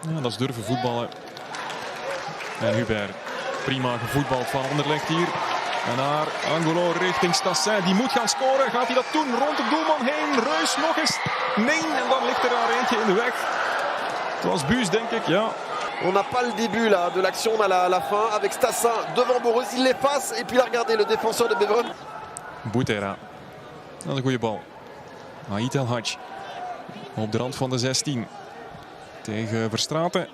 Ja, dat is durven voetballen. En Hubert, prima gevoetbald van Anderlecht hier. En naar Angulo richting Stassin. Die moet gaan scoren. Gaat hij dat doen? Rond de doelman heen. Reus nog eens. Nee, en dan ligt er daar eentje in de weg. Het was Buus, denk ik, ja. On n'a pas le début là, de l'action à la fin avec Stassin devant Boris. Il l'efface et puis là, regardez le défenseur de Beveren. Boutera. Dat is een goede bal. Ait El Hadj. Op de rand van de 16. Tegen Verstraeten.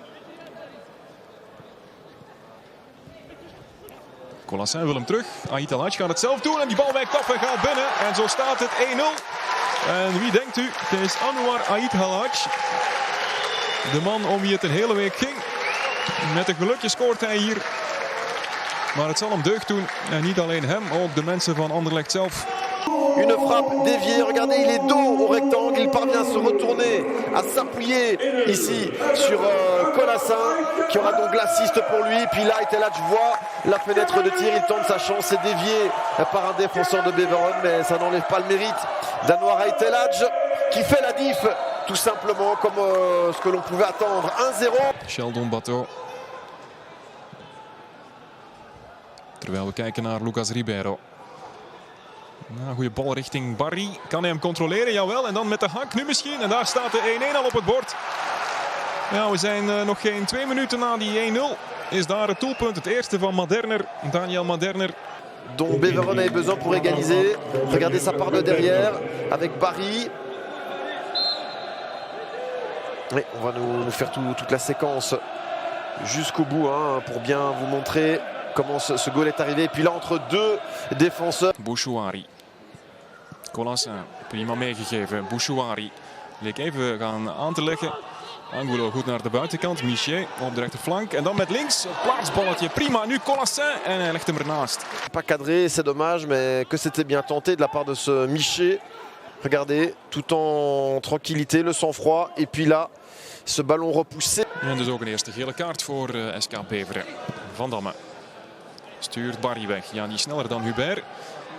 Colassin wil hem terug. Ait El Hadj gaat het zelf doen en die bal wijkt af en gaat binnen. En zo staat het 1-0. En wie denkt u? Het is Anouar Ait El Hadj. De man om wie het een hele week ging. Met een gelukje scoort hij hier. Maar het zal hem deugd doen. En niet alleen hem, ook de mensen van Anderlecht zelf. Une frappe déviée, regardez, il est dos au rectangle, il parvient à se retourner, à s'appuyer ici sur Colassin, qui aura donc l'assist pour lui. Puis là, Ait El Hadj voit la fenêtre de tir, il tente sa chance, c'est dévié par un défenseur de Beveren, mais ça n'enlève pas le mérite d'Anouar Ait El Hadj, qui fait la diff, tout simplement, comme ce que l'on pouvait attendre. 1-0. Sheldon Bateau. Terwijl we kijken naar Lucas Ribeiro. Nou, goede bal richting Barry. Kan hij hem controleren? Jawel. En dan met de hak nu misschien. En daar staat de 1-1 al op het bord. Ja, we zijn nog geen 2 minuten na die 1-0. Is daar het doelpunt. Het eerste van Maderner. Daniel Maderner. Dont Beveren avait besoin pour égaliser. Regardez, ça part de derrière avec Barry. Oui, on va nous faire toute la séquence jusqu'au bout hein, pour bien vous montrer comment ce goal est arrivé. Et puis là, entre deux défenseurs. Bouchouari. Colassin, prima meegegeven. Bouchouari leek even gaan aan te leggen. Angulo goed naar de buitenkant. Miché op de rechterflank. En dan met links. Plaatsballetje. Prima. Nu Colassin. En hij legt hem ernaast. Pas cadré, c'est dommage. Mais que c'était bien tenté de la part de ce Miché. Regardez, tout en tranquillité, le sang-froid. Et puis là, ce ballon repoussé. En dus ook een eerste gele kaart voor SK Beveren. Van Damme. Stuurt Barry weg. Ja, niet sneller dan Hubert.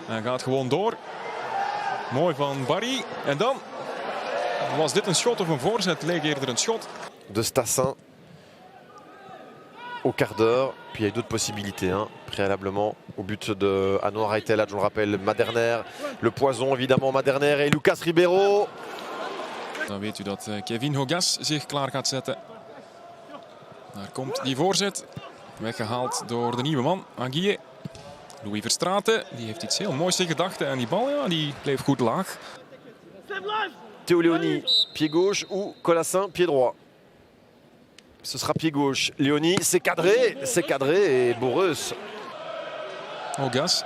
Hij gaat gewoon door. Mooi van Barry. En dan was dit een schot of een voorzet. Leek eerder een schot. De Stassin au quart d'heure. Puis il y a eu d'autres possibilités hein, préalablement au but de Anouar Ait El Hadj. Je le rappelle, Maderner, le poison évidemment Maderner et Lucas Ribeiro. Dan weet u dat Kevin Hogas zich klaar gaat zetten. Daar komt die voorzet. Weggehaald door de nieuwe man, Aguillet. Louis Verstraeten, die heeft iets heel moois in gedachten. En die bal, ja, die bleef goed laag. Théo Léoni, pied gauche ou Colassin, pied droit. Ce sera pied gauche. Léoni, c'est cadré et Boreus. Hogas.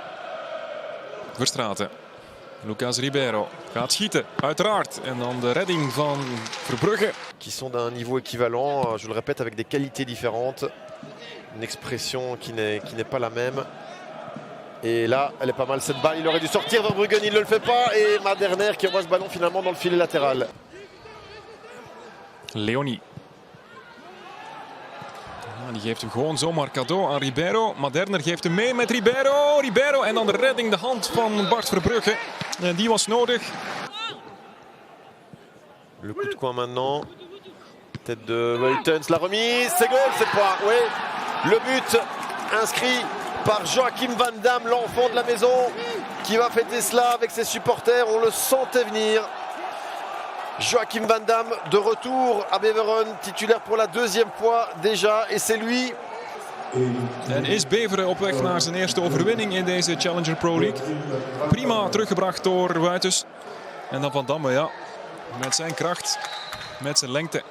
Verstraeten. Lucas Ribeiro gaat schieten, uiteraard. En dan de redding van Verbrugge. Qui sont d'un niveau équivalent, je le répète, avec des qualités différentes. Une expression qui n'est pas la même. Et là, elle est pas mal cette balle. Il aurait dû sortir Verbruggen, il ne le fait pas. Et Maderner qui envoie ce ballon finalement dans le filet latéral. Léoni. Ja, die geeft hem gewoon zomaar cadeau aan Ribeiro. Maderner geeft hem mee met Ribeiro. Ribeiro en dan de redding, de hand van Bart Verbrugge. En die was nodig. Le coup de coin maintenant. Tête de Wuytens, la remise, c'est goal, c'est pas. Oui, le but inscrit par Joachim Van Damme, l'enfant de la maison, qui va fêter cela avec ses supporters. On le sentait venir. Joachim Van Damme de retour à Beveren, titulaire pour la 2e fois déjà. Et c'est lui. En is Beveren op weg naar zijn eerste overwinning in deze Challenger Pro League. Prima teruggebracht door Wuytens. En dan Van Damme, ja, met zijn kracht, met zijn lengte.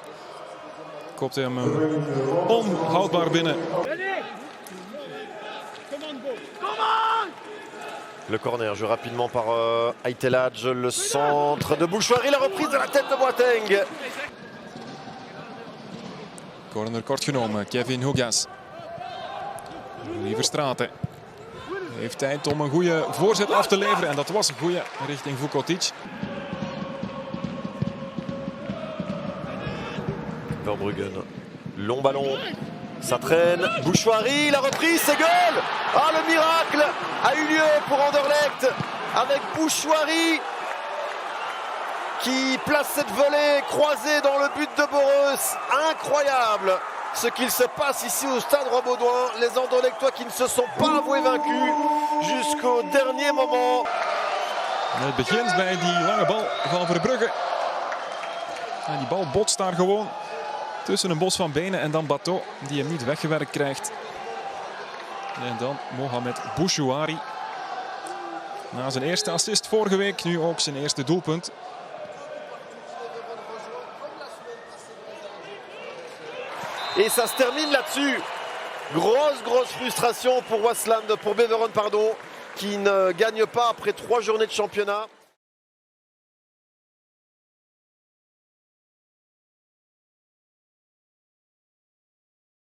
Kopt hij hem onhoudbaar binnen. Le corner joué rapidement par Ait El Hadj, le centre de Bouchouari, la reprise de la tête de Boateng. Corner kort genomen, Kevin Hogas. Louis Verstraeten heeft tijd om een goede voorzet af te leveren. En dat was een goede richting Vukotic. Verbruggen, long ballon, ça traîne, Bouchouari, la reprise, c'est goal. Ah, le miracle a eu lieu pour Anderlecht avec Bouchouari qui place cette volée croisée dans le but de Boreus. Incroyable ce qu'il se passe ici au stade Roi-Baudouin. Les Anderlechtois qui ne se sont pas avoués vaincus jusqu'au dernier moment. Het begint bij die lange bal van Verbrugge. En die bal botst daar gewoon tussen een bos van benen en dan Bateau die hem niet weggewerkt krijgt. En dan Mohamed Bouchouari. Na zijn eerste assist vorige week, nu ook zijn eerste doelpunt. Et ça se termine là-dessus. Grosse frustration pour Waasland, pour Beveren, pardon, qui ne gagne pas après 3 journées de championnat.